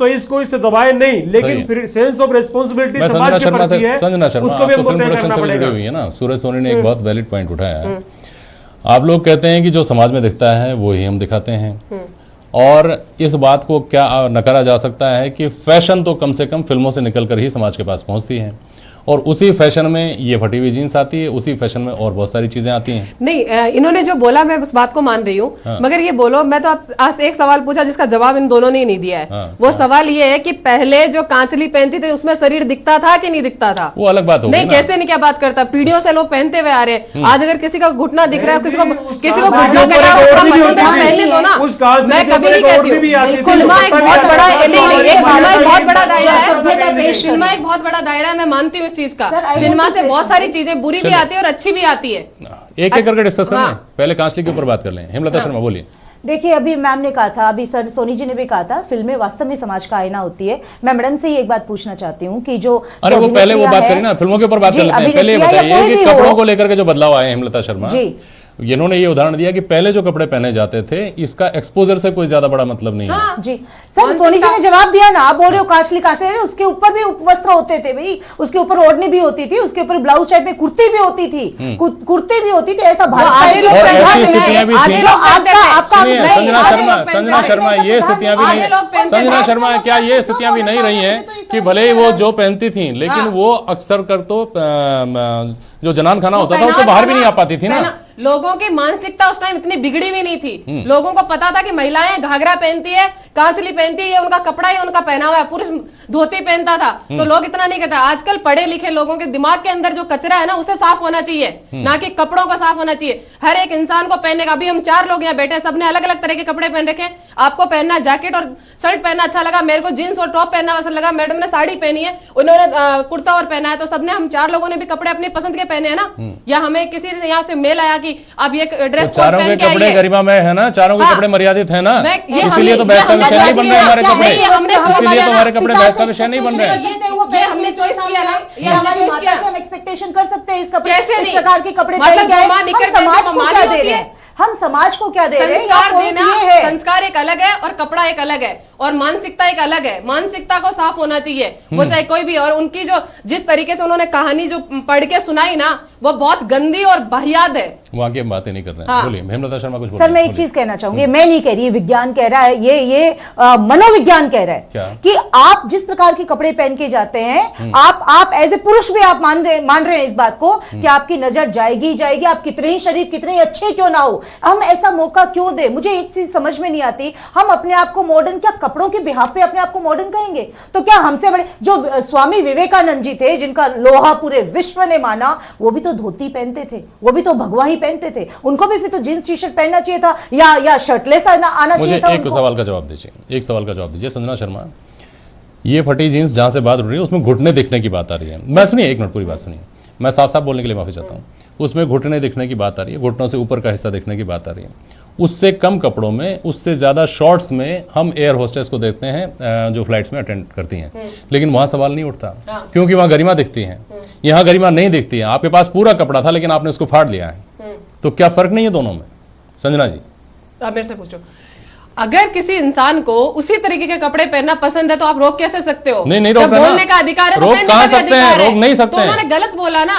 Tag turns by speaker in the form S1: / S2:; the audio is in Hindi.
S1: तो इसको इससे दबाए नहीं, लेकिन फिर सेंस ऑफ रिस्पॉन्सिबिलिटी समाज के प्रति है, उसको भी हमको तय करना पड़ेगा।
S2: हुई है ना, सूरज सोनी ने एक बहुत वैलिड पॉइंट उठाया है। आप लोग कहते हैं कि जो समाज में दिखता है वो ही हम दिखाते हैं, और इस बात को क्या नकारा जा सकता है कि फैशन तो कम से कम फिल्मों से निकल कर ही समाज के पास पहुंचती है, और उसी फैशन में ये फटी हुई जीन्स आती है, उसी फैशन में और बहुत सारी चीजें आती हैं।
S3: नहीं, इन्होंने जो बोला मैं उस बात को मान रही हूँ,
S2: हाँ।
S3: मगर ये बोलो, मैं तो आज एक सवाल पूछा जिसका जवाब इन दोनों ने ही नहीं दिया है।
S2: हाँ,
S3: वो सवाल ये है कि पहले जो कांचली पहनती थी उसमें शरीर दिखता था कि नहीं दिखता था?
S2: वो अलग बात हो गई
S3: नहीं, कैसे नहीं, क्या बात करता, पीढ़ियों से लोग पहनते हुए आ रहे हैं। आज अगर किसी का घुटना दिख रहा है, किसी को घुटना कट रहा है, पहनने दो ना। मैं कभी नहीं कहती हूँ, सिनेमा एक बहुत बड़ा दायरा है, सिनेमा एक बहुत बड़ा दायरा है, मैं मानती हूँ इस चीज का। सिनेमा से बहुत सारी चीजें बुरी भी आती है और अच्छी भी आती है।
S2: एक एक करके डिस्कस कर लें, पहले कांचली के ऊपर बात कर लें। हेमलता शर्मा बोलिए।
S4: देखिए, अभी मैम ने कहा था, अभी सर सोनी जी ने भी कहा था, फिल्में वास्तव में समाज का आईना होती है। मैं मैडम से ही एक बात पूछना चाहती हूँ कि जो
S2: अरे वो पहले वो बात करी ना, फिल्मों के ऊपर बात कर लेते हैं। पहले ये बताइए कि कपड़ों को लेकर के जो बदलाव आए, हेमलता शर्मा जी, इन्होंने ये उदाहरण दिया कि पहले जो कपड़े पहने जाते थे, इसका एक्सपोजर से कोई ज्यादा बड़ा मतलब नहीं है।
S4: जी सर, सोनी जी ने जवाब दिया ना। आप बोल रहे हो कांचली कांचली, उसके ऊपर भी उपवस्त्र होते थे भाई, उसके ऊपर ओढ़नी भी होती थी, उसके ऊपर ब्लाउज टाइप में कुर्ती भी होती थी, कुर्ती भी होती थी। ऐसा
S2: संजना शर्मा, ये स्थितियां भी नहीं, संजना शर्मा क्या ये स्थितियां भी नहीं रही हैं कि भले ही वो जो पहनती थी, लेकिन वो अक्सर कर तो जो जनान खाना होता था उससे बाहर भी नहीं आ पाती थी ना।
S3: लोगों की मानसिकता उस टाइम इतनी बिगड़ी भी नहीं थी। लोगों को पता था कि महिलाएं घाघरा पहनती है, कांचली पहनती है, ये उनका कपड़ा है, उनका पहनावा है। पुरुष धोती पहनता था तो लोग इतना नहीं कहते। आजकल पढ़े लिखे लोगों के दिमाग के अंदर जो कचरा है ना, उसे साफ होना चाहिए, ना कि कपड़ों का साफ होना चाहिए। हर एक इंसान को पहनने का, अभी हम 4 लोग यहाँ बैठे हैं, सबने अलग अलग तरह के कपड़े पहन रखे हैं। आपको पहनना जैकेट और शर्ट पहनना अच्छा लगा, मेरे को जीन्स और टॉप पहनना पसंद लगा, मैडम ने साड़ी पहनी है, उन्होंने कुर्ता और पहना है, तो सबने, हम 4 लोगों ने भी कपड़े अपनी पसंद के पहने हैं ना। या हमें किसी यहाँ से मेल आया कि आप ये ड्रेस
S2: चारों के कपड़े गरिमा में है ना, चारों के कपड़े मर्यादित है ना, इसीलिए तो बहस का विषय नहीं बन रहे हमारे कपड़े, इसीलिए तो हमारे कपड़े बहस का विषय नहीं बन रहे।
S4: ये हमने चॉइस किया ना, ये हमारी माता से हम एक्सपेक्टेशन कर सकते हैं इस कपड़े, इस प्रकार के कपड़े पहन के। हम समाज को क्या दे रहे हैं? हम समाज को क्या दे रहे हैं?
S3: संस्कार देना, संस्कार एक अलग है और कपड़ा एक अलग है, और मानसिकता एक अलग है। मानसिकता को साफ होना चाहिए, वो चाहे कोई भी। और उनकी जो जिस तरीके से उन्होंने कहानी जो पढ़ के सुनाई ना, वो बहुत गंदी और वाहियात है।
S2: वहां की हम बातें नहीं कर रहे हैं। बोलिए हेमलता शर्मा कुछ।
S4: सर मैं एक चीज कहना चाहूंगी, मैं नहीं कह रही, विज्ञान कह रहा है, ये मनोविज्ञान कह रहा है कि आप जिस प्रकार के कपड़े पहन के जाते हैं, आप एज ए पुरुष भी आप मान रहे हैं इस बात को कि आपकी नजर जाएगी जाएगी, आप कितने ही शरीर कितने अच्छे क्यों ना हो, हम ऐसा मौका क्यों दे? मुझे एक चीज समझ में नहीं आती, हम अपने आप को मॉडर्न, क्या कपड़ों के बिहाफ पे अपने आप को मॉडर्न कहेंगे? तो क्या हमसे बड़े जो स्वामी विवेकानंद जी थे, जिनका लोहा पूरे विश्व ने माना, वो भी तो धोती पहनते थे, वो भी तो भगवा ही पहनते थे, उनको भी फिर तो जींस टी शर्ट पहनना चाहिए था, या शर्टलेस आना चाहिए था।
S2: एक सवाल का जवाब दीजिए, एक सवाल का जवाब दीजिए संजना शर्मा। ये फटी जींस जहां से बात उठ रही है उसमें घुटने दिखने की बात आ रही है। मैं सुनिए, 1 मिनट पूरी बात सुनिए, मैं साफ साफ बोलने के लिए माफी चाहता हूँ। उसमें घुटने दिखने की बात आ रही है, घुटनों से ऊपर का हिस्सा दिखने की बात आ रही है। उससे कम कपड़ों में, उससे ज़्यादा शॉर्ट्स में हम एयर होस्टेस को देखते हैं जो फ्लाइट्स में अटेंड करती हैं, लेकिन वहाँ सवाल नहीं उठता क्योंकि वहाँ गरिमा दिखती है, यहाँ गरिमा नहीं दिखती है। आपके पास पूरा कपड़ा था लेकिन आपने उसको फाड़ लिया है, तो क्या फ़र्क नहीं है दोनों में? संजना जी
S3: आप मेरे से पूछो, अगर किसी इंसान को उसी तरीके के कपड़े पहनना पसंद है तो आप रोक कैसे सकते हो?
S2: नहीं रोक,
S3: बोलने का अधिकार है,
S2: रोक कहाँ सकते हैं, रोक नहीं सकते।
S3: तो उन्होंने गलत बोला ना।